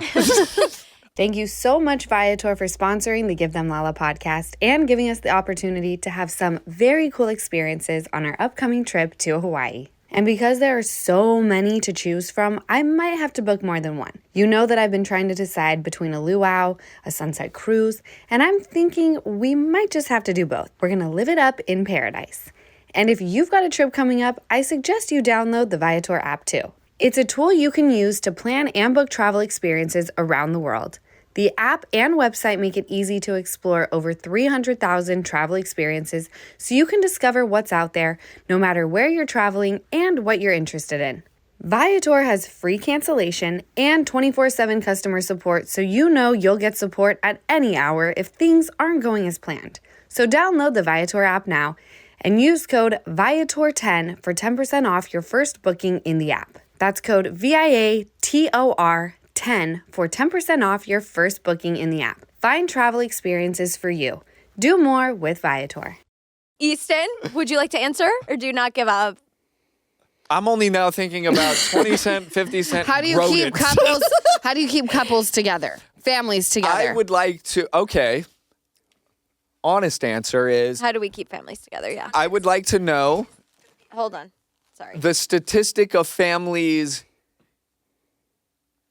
Thank you so much, Viator, for sponsoring the Give Them Lala podcast and giving us the opportunity to have some very cool experiences on our upcoming trip to Hawaii. And because there are so many to choose from, I might have to book more than one. You know that I've been trying to decide between a luau, a sunset cruise, and I'm thinking we might just have to do both. We're gonna live it up in paradise. And if you've got a trip coming up, I suggest you download the Viator app too. It's a tool you can use to plan and book travel experiences around the world. The app and website make it easy to explore over 300,000 travel experiences so you can discover what's out there no matter where you're traveling and what you're interested in. Viator has free cancellation and 24/7 customer support so you know you'll get support at any hour if things aren't going as planned. So download the Viator app now and use code Viator10 for 10% off your first booking in the app. That's code VIATOR 10 for 10% off your first booking in the app. Find travel experiences for you. Do more with Viator. Easton, would you like to answer or do not give up? I'm only now thinking about 20 Cent, 50 Cent. How do you keep couples? How do you keep couples together, families together? I would like to. Okay. Honest answer is. How do we keep families together? Yeah. I would like to know. Hold on. Sorry. The statistic of families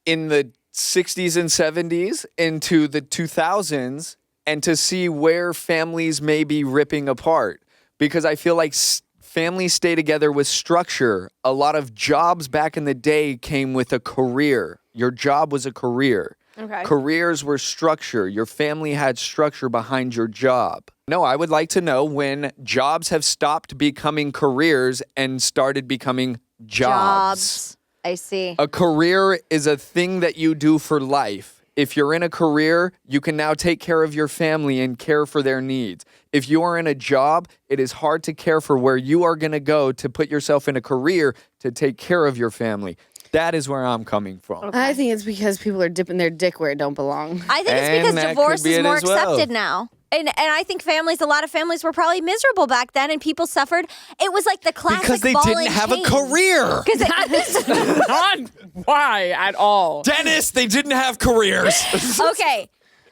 in the 60s and 70s into the 2000s and to see where families may be ripping apart. Because I feel like families stay together with structure. A lot of jobs back in the day came with a career. Your job was a career. Okay. Careers were structure. Your family had structure behind your job. No, I would like to know when jobs have stopped becoming careers and started becoming jobs. I see. A career is a thing that you do for life. If you're in a career, you can now take care of your family and care for their needs. If you are in a job, it is hard to care for where you are going to go to put yourself in a career to take care of your family. That is where I'm coming from. Okay. I think it's because people are dipping their dick where it don't belong. I think it's because divorce is more accepted now. And I think a lot of families were probably miserable back then and people suffered. It was like the classic because they didn't have a career. Not why at all. Dennis, they didn't have careers. Okay.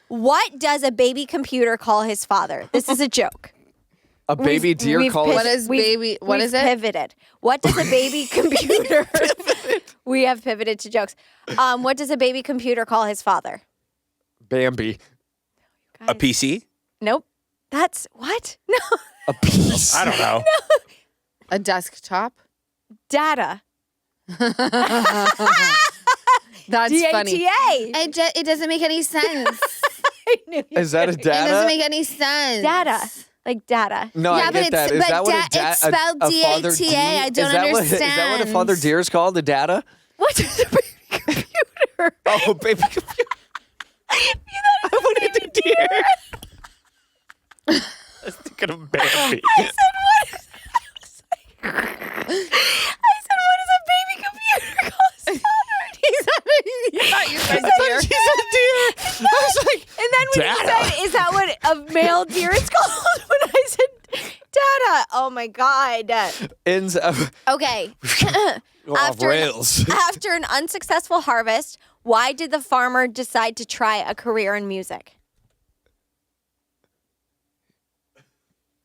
What does a baby computer call his father? This is a joke. A baby deer calls. What is baby? What is it? Pivoted. What does a baby computer? We have pivoted to jokes. What does a baby computer call his father? Bambi. A PC? Nope. That's what? No. A piece. I don't know. No. A desktop. Data. That's D-A-T-A. funny. It doesn't make any sense. Is that a data? It doesn't make any sense. Data. Like data. No, yeah, I get that. Is that what it's spelled D-A-T-A. I don't understand. Is that what a father deer is called? A data? What is a baby computer? Oh, baby computer. I wanted to deer. I was thinking of Bambi. I said, what is a baby computer called his father? You thought you said deer. She said deer. I was like, and then when you said, is that what a male deer is called? When I said data. Oh my God. Ends up. Okay. After an unsuccessful harvest, why did the farmer decide to try a career in music?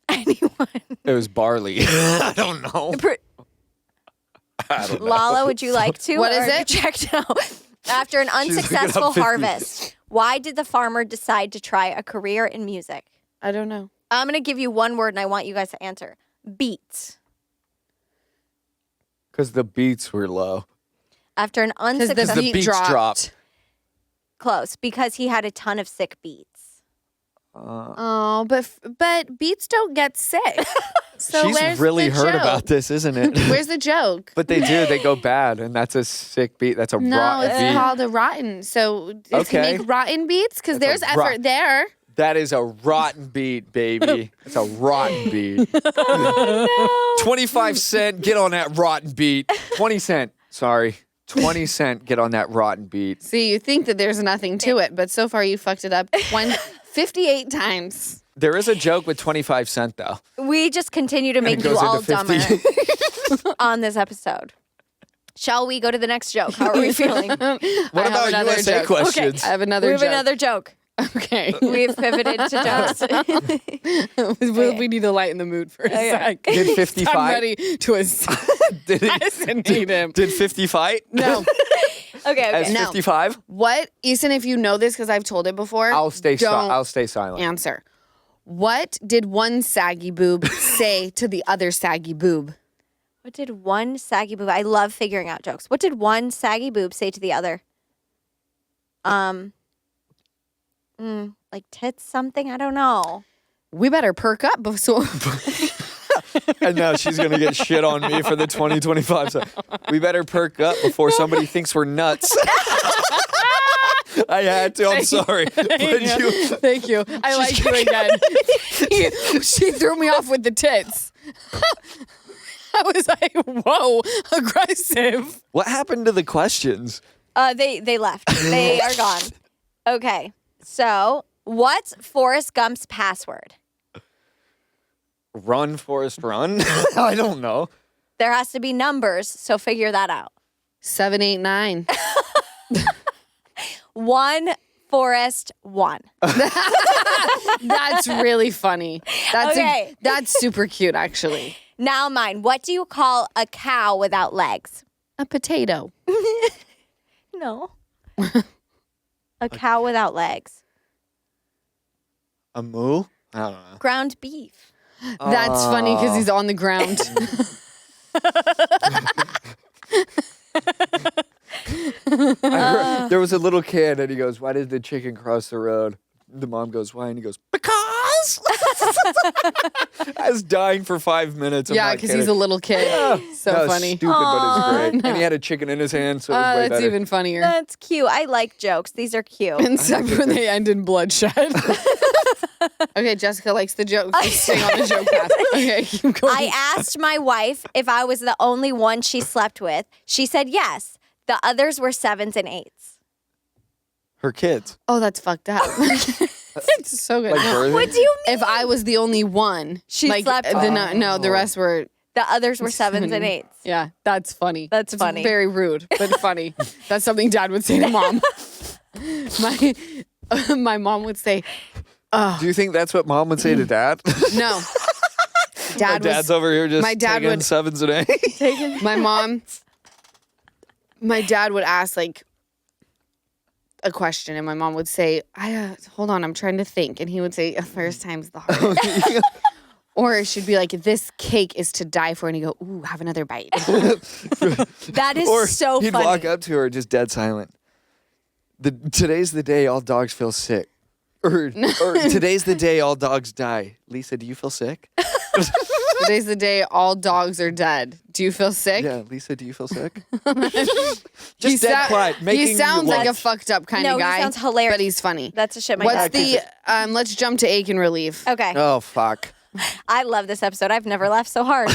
Anyone? It was barley. I don't know. I don't know. Lala, would you like to? What is Or it? Checked out. After an unsuccessful harvest, why did the farmer decide to try a career in music? I don't know. I'm going to give you one word and I want you guys to answer. Beats. Because the beats were low. After an Because unsuccessful... the beat dropped. Close. Because he had a ton of sick beats. Oh, but beets don't get sick. So She's where's really the heard joke? about this, isn't it? Where's the joke? But they do. They go bad, and that's a sick beet. That's a No, rotten it's beet. called a rotten. So to Okay. make rotten beets, because That's there's a effort there. That is a rotten beet, baby. It's a rotten beet. 25 cent, get on that rotten beet. 20 cent, sorry. 20 cent, get on that rotten beet. See, you think that there's nothing to it, but so far you fucked it up 58 times. There is a joke with 25 cent, though. We just continue to make you goes all into 50. dumber on this episode. Shall we go to the next joke? How are we feeling? What have about another USA joke. questions? I have another We have joke. another joke. Okay. We've pivoted to jokes. We need to lighten the mood for a sec. Did 50 I'm fight? ready to assassinate him. Did 50 fight? No. Okay. As No. 55? What, Easton, if you know this because I've told it before, I'll stay don't silent. answer. What did one saggy boob say to the other saggy boob? What did one saggy boob? I love figuring out jokes. What did one saggy boob say to the other? Like tits something? I don't know. We better perk up before. And now she's going to get shit on me for the 2025. So we better perk up before somebody thinks we're nuts. I had to. I'm sorry. Thank you. I like you again. She threw me off with the tits. I was like, whoa, aggressive. What happened to the questions? They left. They are gone. Okay. So, what's Forrest Gump's password? Run, Forrest, run? I don't know. There has to be numbers, so figure that out. 789. 1 Forrest 1. That's really funny. Okay. That's super cute, actually. Now mine. What do you call a cow without legs? A potato. No. A cow without legs. A moo? I don't know. Ground beef. That's funny because he's on the ground. There was a little kid and he goes, "Why did the chicken cross the road?" The mom goes, "Why?" And he goes, "Because." I was dying for 5 minutes. I'm Yeah, not because kidding. he's a little kid. So That was funny. Stupid, but it's great. And he had a chicken in his hand, so it was way That's better. even funnier. That's cute. I like jokes. These are cute. Except when they end in bloodshed. Okay, Jessica likes the joke. Let's stay on the joke path. Okay, keep going. I asked my wife if I was the only one she slept with. She said yes. The others were 7s and 8s. Her kids. Oh, that's fucked up. It's so good. Like birthing? What do you mean? If I was the only one, She like, slept the, with. no, the rest were. The others were 7s and 8s. Yeah, that's funny. That's It's funny. Very rude, but funny. That's something Dad would say to Mom. My mom would say, Do you think that's what mom would say to dad? "No." My dad's over here just my dad taking would- 7s and 8s. My dad would ask like a question, and my mom would say, "Hold on, I'm trying to think," and he would say, "First time's the hardest." Or she'd be like, "This cake is to die for," and he'd go, "Ooh, have another bite." That is Or so he'd funny. walk up to her just dead silent. Today's the day all dogs feel sick. Or today's the day all dogs die. Lisa, do you feel sick? Today's the day all dogs are dead. Do you feel sick? Yeah, Lisa, do you feel sick? He Just dead quiet. Making He you sounds like a lunch. fucked up kind No, of he guy. sounds hilarious. But he's funny. That's a shit my What's dad the, let's jump to ache and relieve. Okay. Oh, fuck. I love this episode. I've never laughed so hard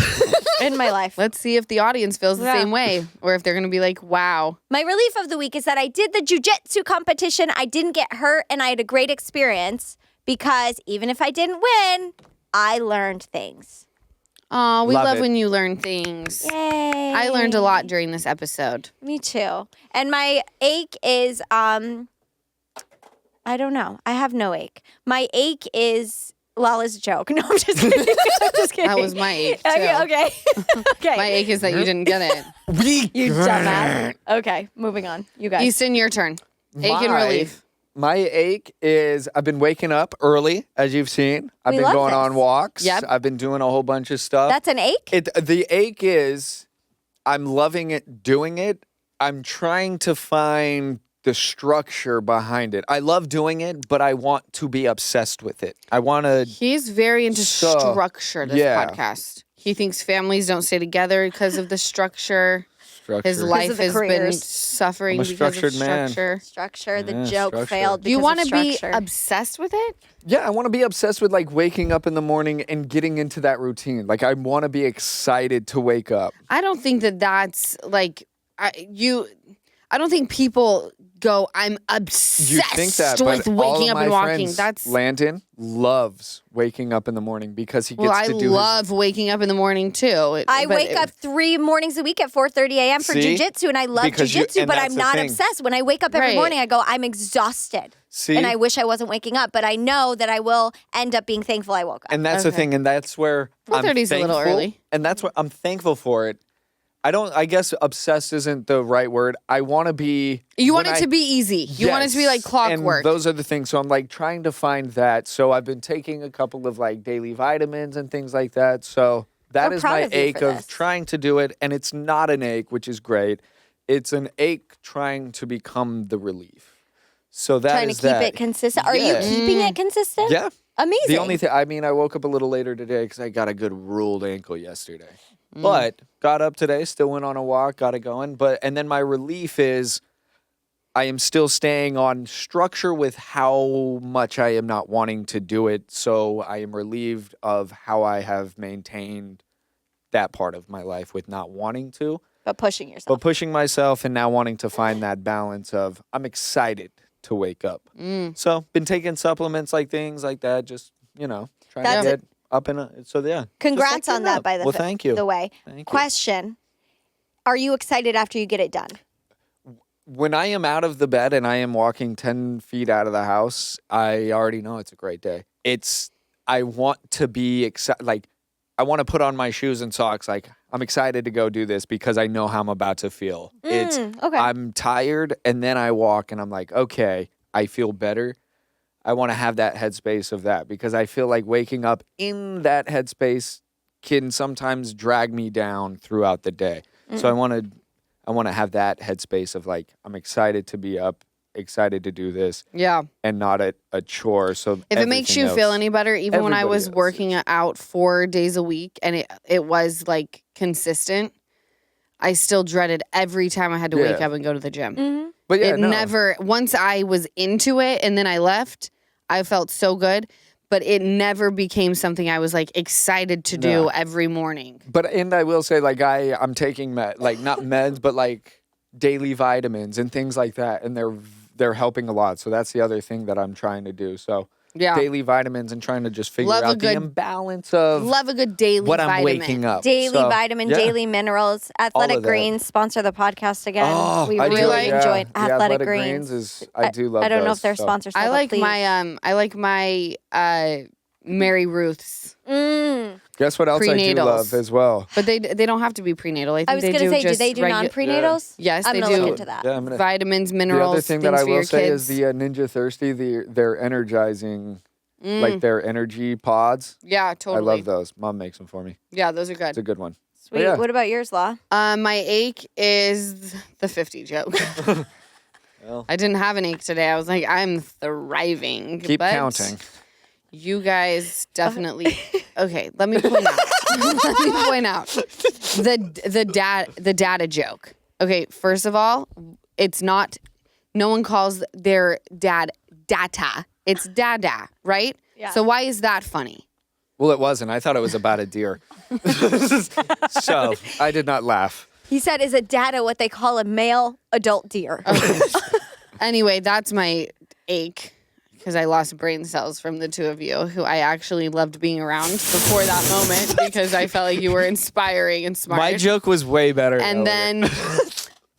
in my life. Let's see if the audience feels the Yeah. same way or if they're going to be like, wow. My relief of the week is that I did the jujitsu competition. I didn't get hurt and I had a great experience because even if I didn't win, I learned things. Oh, we Love love it. when you learn things. Yay. I learned a lot during this episode. Me too. And my ache is I don't know. I have no ache. My ache is Lala's joke. No, I'm just kidding. I'm just kidding. That was my ache, too. Okay. Okay. My ache is that you didn't get it. You dumbass. Okay, moving on. You guys. Easton, your turn. Ache and relief. My ache is I've been waking up early, as you've seen. I've We been love going this. on walks. Yep. I've been doing a whole bunch of stuff. That's an ache? The ache is I'm loving it, doing it. I'm trying to find the structure behind it. I love doing it, but I want to be obsessed with it. I want to. He's very into structure, this yeah. podcast. He thinks families don't stay together because of the structure. His life has been suffering I'm a because structured of man. structure. Structure. The Yeah, joke structure. failed Do you because want of to be structure. obsessed with it? Yeah, I want to be obsessed with like waking up in the morning and getting into that routine. Like I want to be excited to wake up. I don't think that that's like I don't think people go, I'm obsessed You think that, with but all waking of up and my walking. friends, That's Landon loves waking up in the morning because he gets I to do love waking up in the morning too. I wake up 3 mornings a week at 4:30 a.m. for See? jujitsu, and I love Because you- jujitsu, and but that's I'm the not thing. obsessed. When I wake up every Right. morning, I go, I'm exhausted. See? And I wish I wasn't waking up, but I know that I will end up being thankful I woke up. And that's the thing, and that's where I'm 4:30 is a little thankful, early. and that's what I'm thankful for it. I guess obsessed isn't the right word. I want to be. You want when it to be easy. You want it to be like Yes, clockwork. And those are the things. So I'm like trying to find that. So I've been taking a couple of like daily vitamins and things like that. So that We're is proud my of you ache for of this. trying to do it. And it's not an ache, which is great. It's an ache trying to become the relief. So that Trying to is keep that. it consistent. Are you Yeah. keeping it consistent? Yeah. Amazing. The only thing, I mean, I woke up a little later today because I got a good ruled ankle yesterday. Mm. But got up today, still went on a walk, got it going. And then my relief is I am still staying on structure with how much I am not wanting to do it. So I am relieved of how I have maintained that part of my life with not wanting to, but pushing yourself. but pushing myself and now wanting to find that balance of I'm excited to wake up. So been taking supplements like things like that, just, trying That's to get up and so yeah. Congrats just like on getting that, up. by the Well, thank you. the way. Thank you. Question: Are you excited after you get it done? When I am out of the bed and I am walking 10 feet out of the house, I already know it's a great day. I want to be excited. Like, I want to put on my shoes and socks. Like, I'm excited to go do this because I know how I'm about to feel. Okay. I'm tired and then I walk and I'm like, okay, I feel better. I want to have that headspace of that because I feel like waking up in that headspace can sometimes drag me down throughout the day. So I want to have that headspace of like, I'm excited to be up, excited to do this, yeah. and not a chore. So If it makes you feel any better, even when I everybody was else working out 4 days a week and it was like consistent, I still dreaded every time I had to wake Yeah. up and go to the gym. Mm-hmm. But yeah, It no. never, once I was into it and then I left, I felt so good, but it never became something I was like excited to do No. every morning. And I will say, like, I'm taking like not meds, but like daily vitamins and things like that, and they're helping a lot. So that's the other thing that I'm trying to do. So Yeah. daily vitamins and trying to just figure Love a out the good- imbalance of Love a good daily what I'm vitamin. waking up. Daily So, vitamin, yeah. daily minerals. Athletic of that. Greens sponsor the podcast again. Oh, we I really do, yeah. enjoyed The Athletic Greens. I do love. I don't know those, if they're so. sponsors. I like please. my Mary Ruth's, Guess what else I do Prenatals. love as well? but they don't have to be prenatal. I think I was they going to do say, do just they do non-prenatals? Yes, I'm they gonna do. look into that. Yeah, I'm gonna. Vitamins, The minerals, other thing things that I for your will say kids. is the Ninja Thirsty. They're energizing, like their energy pods. Yeah, totally. I love those. Mom makes them for me. Yeah, those are It's a good. good one. Sweet. Yeah. What about yours, Law? My ache is the 50 joke. Well. I didn't have an ache today. I was like, I'm thriving. Keep but counting. You guys definitely. Okay, let me point out. Let me point out the data joke. Okay, first of all, it's not. No one calls their dad data. It's dada, right? Yeah. So why is that funny? Well, it wasn't. I thought it was about a deer. So I did not laugh. He said, is a data what they call a male adult deer? Anyway, that's my ache because I lost brain cells from the two of you, who I actually loved being around before that moment because I felt like you were inspiring and smart. My joke was way better. And then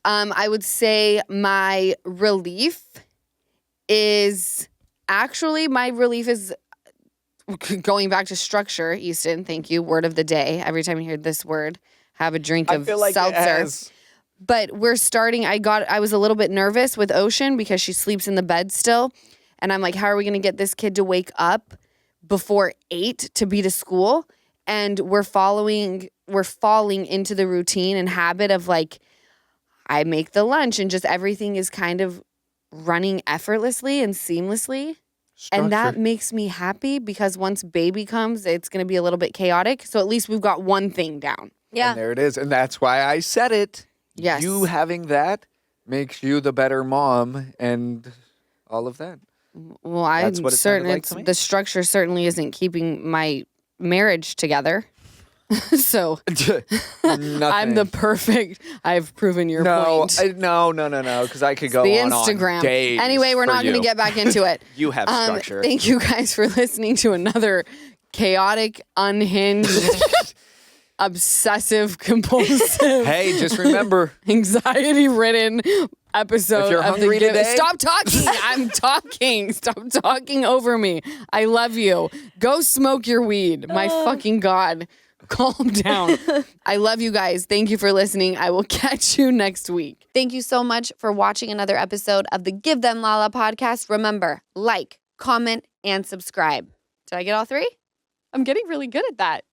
I would say my relief is going back to structure. Easton, thank you. Word of the day. Every time you hear this word, have a drink of I feel like seltzer. it has. But we're starting. I was a little bit nervous with Ocean because she sleeps in the bed still. And I'm like, how are we going to get this kid to wake up before 8 to be to school? And we're falling into the routine and habit of like, I make the lunch and just everything is kind of running effortlessly and seamlessly. And that makes me happy because once baby comes, it's going to be a little bit chaotic. So at least we've got one thing down. Yeah. And there it is. And that's why I said it. Yes. You having that makes you the better mom and all of that. Well, I'm That's what it certain sounded like to me. the structure certainly isn't keeping my marriage together. So I'm the perfect. I've proven your point. No, because I could go The on Instagram. days Anyway, we're for not going to you. get back into it. You have structure. Thank you guys for listening to another chaotic, unhinged, obsessive, compulsive. Hey, just remember, anxiety-ridden episode if you're of hungry the today, Stop talking. I'm talking. Stop talking over me. I love you. Go smoke your weed. My fucking God. Calm down. I love you guys. Thank you for listening. I will catch you next week. Thank you so much for watching another episode of the Give Them Lala podcast. Remember, like, comment, and subscribe. Did I get all three? I'm getting really good at that.